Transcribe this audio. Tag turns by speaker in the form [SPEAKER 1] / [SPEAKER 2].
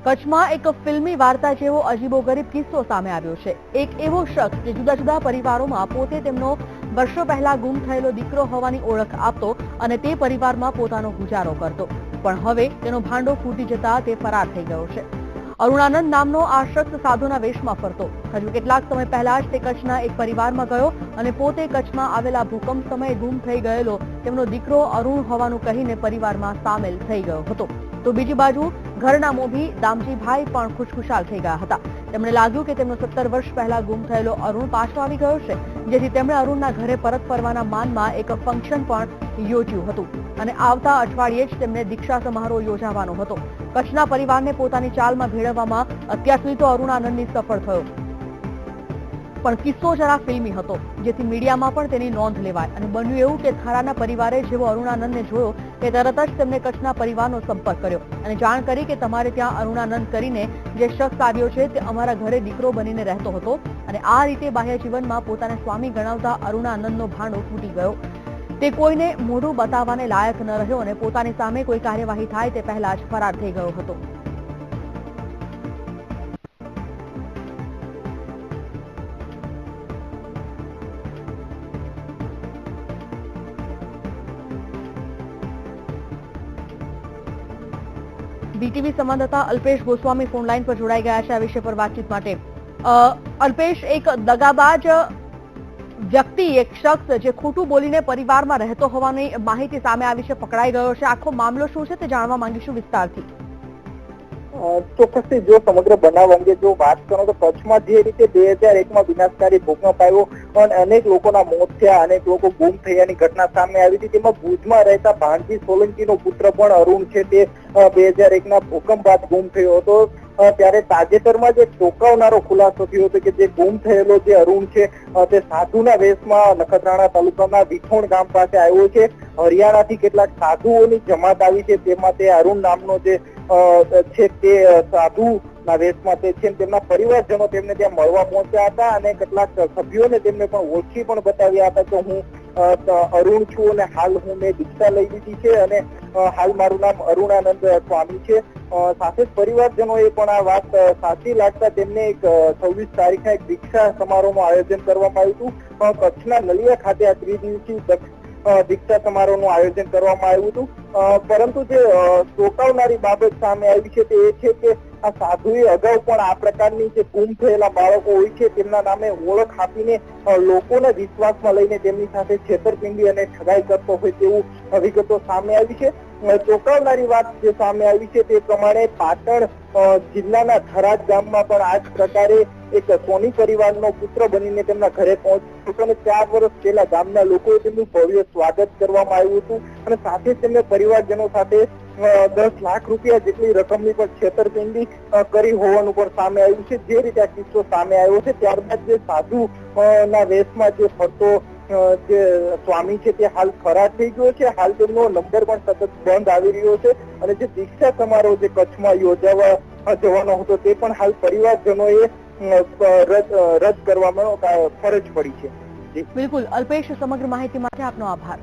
[SPEAKER 1] કચ્છમાં એક ફિલ્મી વાર્તા જેવો અજીબોગરીબ કિસ્સો સામે આવ્યો છે। એક એવો શખ્સ જે જુદા જુદા પરિવારોમાં પોતે તેમનો વર્ષો પહેલા ગુમ થયેલો દીકરો હોવાની ઓળખ આપતો અને તે પરિવારમાં પોતાનો ગુજારો કરતો, પણ હવે તેનો ભાંડો ફૂટી જતા તે ફરાર થઈ ગયો છે। અરુણાનંદ નામનો આ શખ્સ સાધુના વેશમાં ફરતો। હજુ કેટલાક સમય પહેલા જ તે કચ્છના એક પરિવારમાં ગયો અને પોતે કચ્છમાં આવેલા ભૂકંપ સમયે ગુમ થઈ ગયેલો તેમનો દીકરો અરુણ હોવાનું કહીને પરિવારમાં સામેલ થઈ ગયો હતો। તો બીજી બાજુ ઘરના મોભી દામજીભાઈ પણ ખુશખુશાલ થઈ ગયા હતા। તેમણે લાગ્યું કે તેમનો 17 વર્ષ પહેલા ગુમ થયેલો અરુણ પાછો આવી ગયો છે, જેથી તેમણે અરુણના ઘરે પરત ફરવાના માનમાં એક ફંક્શન પણ યોજ્યું હતું અને આવતા અઠવાડિયે જ તેમને દીક્ષા સમારોહ યોજાવાનો હતો। કચ્છના પરિવારને પોતાની ચાલમાં ભેળવવામાં અત્યાર સુધી તો અરુણાનંદની સફળ થયો, પણ કિસ્સો જરા ફિલ્મી હતો, જેથી મીડિયામાં પણ તેની નોંધ લેવાય અને બન્યું એવું કે થારાના પરિવારે જેવો અરુણાનંદને જોયો કે તરત જ તેમને કચ્છના પરિવારનો સંપર્ક કર્યો અને જાણ કરી કે તમારે ત્યાં અરુણાનંદ કરીને જે શખ્સ આવ્યો છે તે અમારા ઘરે દીકરો બનીને રહેતો હતો અને આ રીતે બાહ્ય જીવનમાં પોતાને સ્વામી ગણાવતા અરુણાનંદનો ભાંડો ફૂટી ગયો। તે કોઈને મોઢું બતાવવાને લાયક ન રહ્યો અને પોતાની સામે કોઈ કાર્યવાહી થાય તે પહેલા જ ફરાર થઈ ગયો હતો। બીટીવી સંવાદદાતા અલ્પેશ ગોસ્વામી ફોન લાઈન પર જોડાઈ ગયા છે આ વિષય પર વાતચીત માટે। અલ્પેશ, એક દગાબાજ વ્યક્તિ, એક શખ્સ જે ખોટું બોલીને પરિવારમાં રહેતો હોવાની માહિતી સામે આવી છે, પકડાઈ ગયો છે। આખો મામલો શું છે તે જાણવા માંગીશું વિસ્તારથી।
[SPEAKER 2] ચોક્કસથી જો સમગ્ર બનાવ અંગે જો વાત કરો તો કચ્છમાં જે રીતે 2001માં વિનાશકારી ભૂકંપ આવ્યો અને અનેક લોકોના મોત થયા, અનેક લોકો ગુમ થયાની ઘટના સામે આવી હતી, તેમાં ભુજમાં રહેતા ભાણજી સોલંકીનો પુત્ર પણ અરુણ છે તે 2001ના ભૂકંપ બાદ ગુમ થયો હતો। ત્યારે તાજેતરમાં જે ચોંકાવનારો ખુલાસો થયો હતો કે જે ગુમ થયેલો જે અરુણ છે તે સાધુના વેશમાં નખત્રાણા તાલુકાના વિઠોણ ગામ પાસે આવ્યો છે। હરિયાણાથી કેટલાક સાધુઓની જમાત આવી છે, તેમાં તે અરુણ નામનો જે છે તે સાધુના વેશમાં તે છે, તેમના પરિવારજનો તેમને ત્યાં મળવા પહોંચ્યા હતા અને કેટલાક સભ્યોને તેમને પણ ઓળખી પણ બતાવ્યા હતા કે હું અરુણ છું અને હાલ મેં દીક્ષા લઈ લીધી છે અને હાલ મારું નામ અરુણાનંદ સ્વામી છે। સાથે જ પરિવારજનોએ પણ આ વાત સાચી લાગતા તેમને એક 26 તારીખના એક દીક્ષા સમારોહનું આયોજન કરવામાં આવ્યું હતું। કચ્છના નલિયા ખાતે આ ત્રિદિવસીય દીક્ષા સમારોહનું આયોજન કરવામાં આવ્યું હતું, પરંતુ જે ચોંકાવનારી બાબત સામે આવી છે તે એ છે કે આ સાધુએ અગાઉ પણ આ પ્રકારની જે ગુમ થયેલા બાળકો હોય છે તેમના નામે ઓળખ આપીને લોકોને વિશ્વાસમાં લઈને તેમની સાથે છેતરપિંડી અને ઠગાઈ કરતો હોય તેવું વિગતો સામે આવી છે। ચોંકાવનારી વાત જે સામે આવી છે તે પ્રમાણે પાટણ જિલ્લાના થરાદ ગામમાં પણ આ જ પ્રકારે એક સોની પરિવારનો પુત્ર બનીને તેમના ઘરે પહોંચ્યો અને 4 વર્ષ પહેલા ગામના લોકોએ તેમનું ભવ્ય સ્વાગત કરવામાં આવ્યું હતું અને સાથે જ તેમને પરિવારજનો સાથે 10 લાખ રૂપિયા જેટલી રકમની પણ છેતરપિંડી કરી હોવાનું પણ સામે આવ્યું છે। જે રીતે આ કિસ્સો સામે આવ્યો છે ત્યારબાદ જે સાધુ ના વેશમાં જે ફરતો જે સ્વામી છે તે હાલ ફરાર થઈ ગયો છે। હાલ તેમનો નંબર પણ સતત બંધ આવી રહ્યો છે અને જે દીક્ષા સમારોહ જે કચ્છમાં યોજાવા જવાનો હતો તે પણ હાલ પરિવારજનોએ રદ કરવામાં ફરજ પડી છે।
[SPEAKER 1] બિલકુલ અલ્પેશ, સમગ્ર માહિતી માટે આપનો આભાર।